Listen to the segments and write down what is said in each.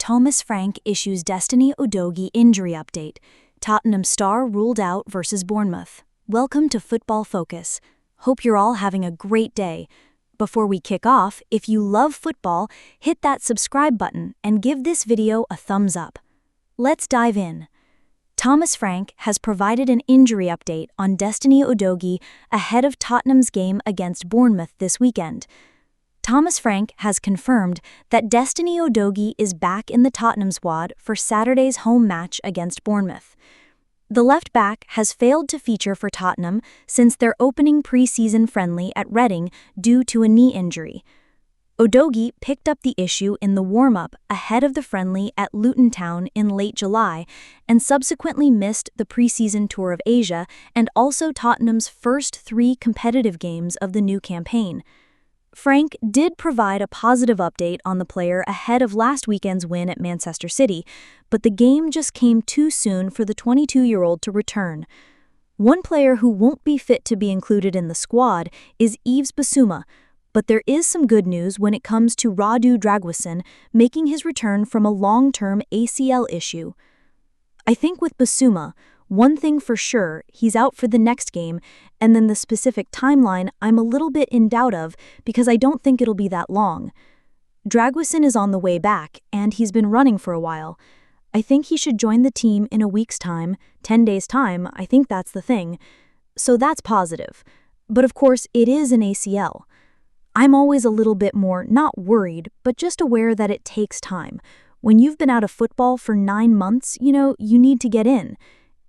Thomas Frank issues Destiny Udogie injury update. Tottenham star ruled out versus Bournemouth. Welcome to Football Focus. Hope you're all having a great day. Before we kick off, if you love football, hit that subscribe button and give this video a thumbs up. Let's dive in. Thomas Frank has provided an injury update on Destiny Udogie ahead of Tottenham's game against Bournemouth this weekend. Thomas Frank has confirmed that Destiny Udogie is back in the Tottenham squad for Saturday's home match against Bournemouth. The left back has failed to feature for Tottenham since their opening pre-season friendly at Reading due to a knee injury. Udogie picked up the issue in the warm-up ahead of the friendly at Luton Town in late July and subsequently missed the pre-season tour of Asia and also Tottenham's first 3 competitive games of the new campaign. Frank did provide a positive update on the player ahead of last weekend's win at Manchester City, but the game just came too soon for the 22-year-old to return. One player who won't be fit to be included in the squad is Yves Bissouma, but there is some good news when it comes to Udogie making his return from a long-term ACL issue. I think with Bissouma, one thing for sure, he's out for the next game, and then the specific timeline I'm a little bit in doubt of because I don't think it'll be that long. Udogie is on the way back, and he's been running for a while. I think he should join the team in a week's time, 10 days' time, I think that's the thing. So that's positive. But of course, it is an ACL. I'm always a little bit more, not worried, but just aware that it takes time. When you've been out of football for 9 months, you need to get in.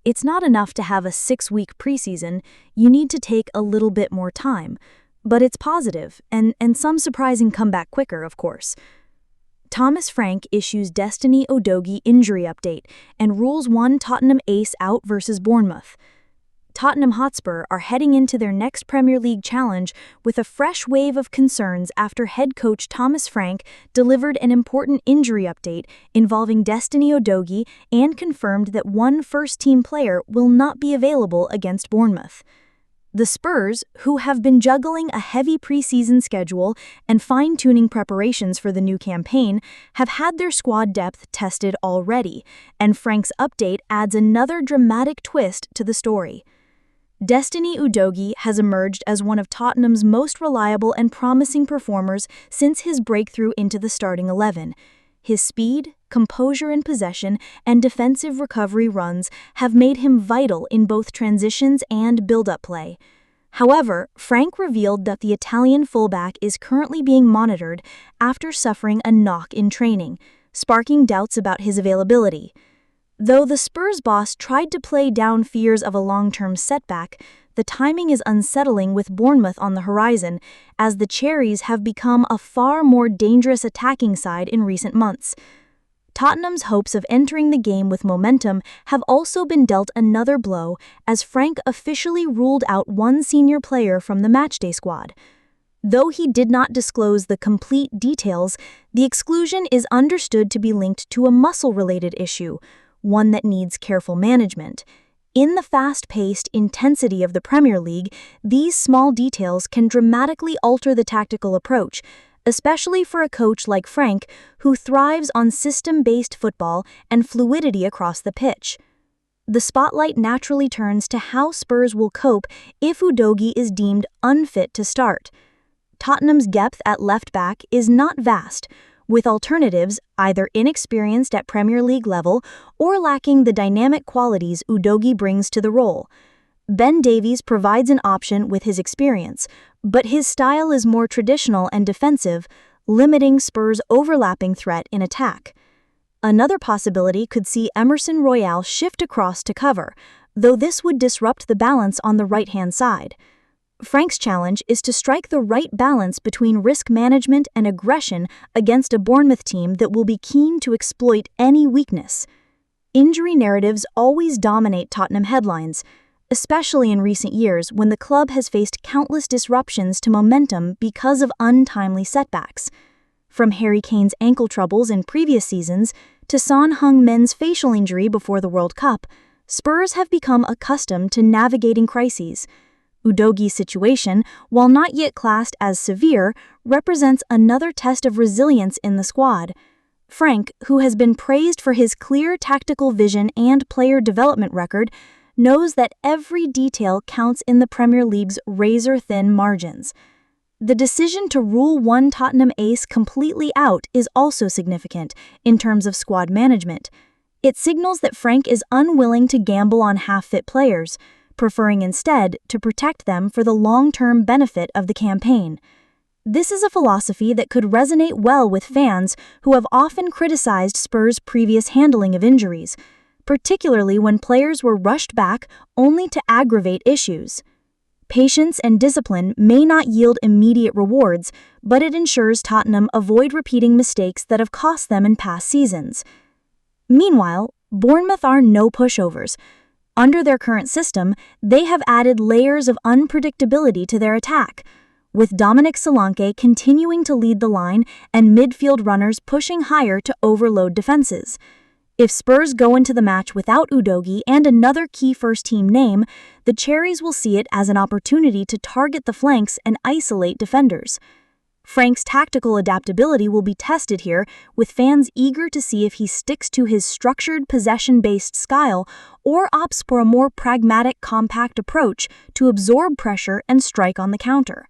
It's not enough to have a 6-week preseason, you need to take a little bit more time. But it's positive, and some surprising comeback quicker, of course. Thomas Frank issues Destiny Udogie injury update and rules one Tottenham ace out versus Bournemouth. Tottenham Hotspur are heading into their next Premier League challenge with a fresh wave of concerns after head coach Thomas Frank delivered an important injury update involving Destiny Udogie and confirmed that one first-team player will not be available against Bournemouth. The Spurs, who have been juggling a heavy preseason schedule and fine-tuning preparations for the new campaign, have had their squad depth tested already, and Frank's update adds another dramatic twist to the story. Destiny Udogie has emerged as one of Tottenham's most reliable and promising performers since his breakthrough into the starting 11. His speed, composure in possession, and defensive recovery runs have made him vital in both transitions and build-up play. However, Frank revealed that the Italian fullback is currently being monitored after suffering a knock in training, sparking doubts about his availability. Though the Spurs boss tried to play down fears of a long-term setback, the timing is unsettling with Bournemouth on the horizon, as the Cherries have become a far more dangerous attacking side in recent months. Tottenham's hopes of entering the game with momentum have also been dealt another blow as Frank officially ruled out one senior player from the matchday squad. Though he did not disclose the complete details, the exclusion is understood to be linked to a muscle-related issue, one that needs careful management. In the fast-paced intensity of the Premier League, these small details can dramatically alter the tactical approach, especially for a coach like Frank, who thrives on system-based football and fluidity across the pitch. The spotlight naturally turns to how Spurs will cope if Udogie is deemed unfit to start. Tottenham's depth at left-back is not vast, with alternatives either inexperienced at Premier League level or lacking the dynamic qualities Udogie brings to the role. Ben Davies provides an option with his experience, but his style is more traditional and defensive, limiting Spurs' overlapping threat in attack. Another possibility could see Emerson Royal shift across to cover, though this would disrupt the balance on the right-hand side. Frank's challenge is to strike the right balance between risk management and aggression against a Bournemouth team that will be keen to exploit any weakness. Injury narratives always dominate Tottenham headlines, especially in recent years when the club has faced countless disruptions to momentum because of untimely setbacks. From Harry Kane's ankle troubles in previous seasons to Son Heung-min's facial injury before the World Cup, Spurs have become accustomed to navigating crises. Udogie's situation, while not yet classed as severe, represents another test of resilience in the squad. Frank, who has been praised for his clear tactical vision and player development record, knows that every detail counts in the Premier League's razor-thin margins. The decision to rule one Tottenham ace completely out is also significant in terms of squad management. It signals that Frank is unwilling to gamble on half-fit players, preferring instead to protect them for the long-term benefit of the campaign. This is a philosophy that could resonate well with fans who have often criticized Spurs' previous handling of injuries, particularly when players were rushed back only to aggravate issues. Patience and discipline may not yield immediate rewards, but it ensures Tottenham avoid repeating mistakes that have cost them in past seasons. Meanwhile, Bournemouth are no pushovers. Under their current system, they have added layers of unpredictability to their attack, with Dominic Solanke continuing to lead the line and midfield runners pushing higher to overload defenses. If Spurs go into the match without Udogie and another key first-team name, the Cherries will see it as an opportunity to target the flanks and isolate defenders. Frank's tactical adaptability will be tested here, with fans eager to see if he sticks to his structured, possession-based style or opts for a more pragmatic, compact approach to absorb pressure and strike on the counter.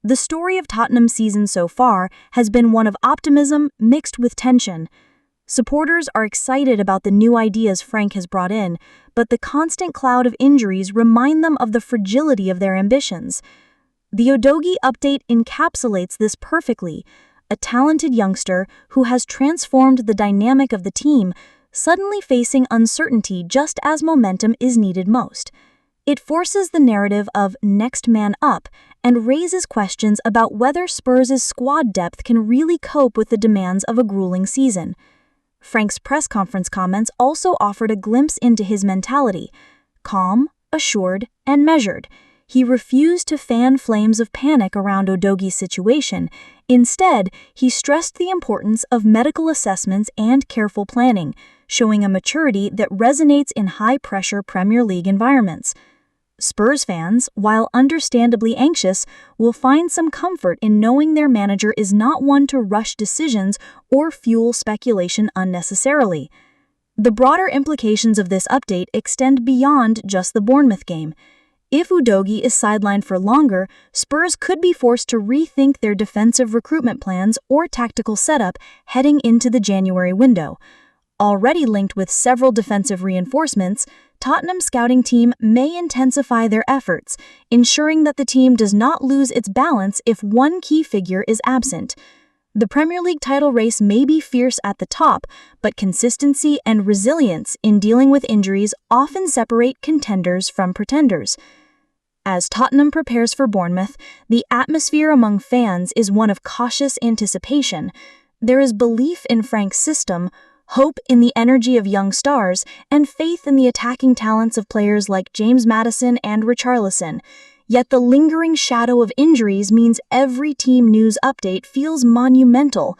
The story of Tottenham's season so far has been one of optimism mixed with tension. Supporters are excited about the new ideas Frank has brought in, but the constant cloud of injuries remind them of the fragility of their ambitions. The Udogie update encapsulates this perfectly, a talented youngster who has transformed the dynamic of the team, suddenly facing uncertainty just as momentum is needed most. It forces the narrative of next man up and raises questions about whether Spurs' squad depth can really cope with the demands of a grueling season. Frank's press conference comments also offered a glimpse into his mentality: calm, assured, and measured. He refused to fan flames of panic around Udogie's situation. Instead, he stressed the importance of medical assessments and careful planning, showing a maturity that resonates in high-pressure Premier League environments. Spurs fans, while understandably anxious, will find some comfort in knowing their manager is not one to rush decisions or fuel speculation unnecessarily. The broader implications of this update extend beyond just the Bournemouth game. If Udogie is sidelined for longer, Spurs could be forced to rethink their defensive recruitment plans or tactical setup heading into the January window. Already linked with several defensive reinforcements, Tottenham's scouting team may intensify their efforts, ensuring that the team does not lose its balance if one key figure is absent. The Premier League title race may be fierce at the top, but consistency and resilience in dealing with injuries often separate contenders from pretenders. As Tottenham prepares for Bournemouth, the atmosphere among fans is one of cautious anticipation. There is belief in Frank's system, hope in the energy of young stars, and faith in the attacking talents of players like James Maddison and Richarlison. Yet the lingering shadow of injuries means every team news update feels monumental.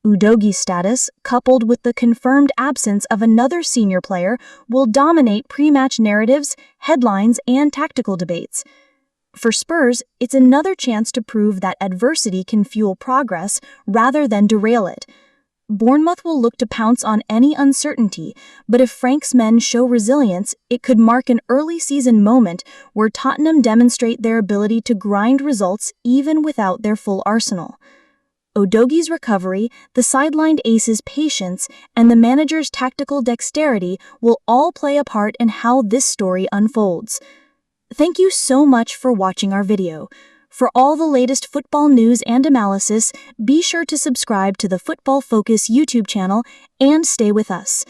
Udogie's status, coupled with the confirmed absence of another senior player, will dominate pre-match narratives, headlines, and tactical debates. For Spurs, it's another chance to prove that adversity can fuel progress rather than derail it. Bournemouth will look to pounce on any uncertainty, but if Frank's men show resilience, it could mark an early season moment where Tottenham demonstrate their ability to grind results even without their full arsenal. Udogie's recovery, the sidelined ace's patience, and the manager's tactical dexterity will all play a part in how this story unfolds. Thank you so much for watching our video. For all the latest football news and analysis, be sure to subscribe to the Football Focus YouTube channel and stay with us.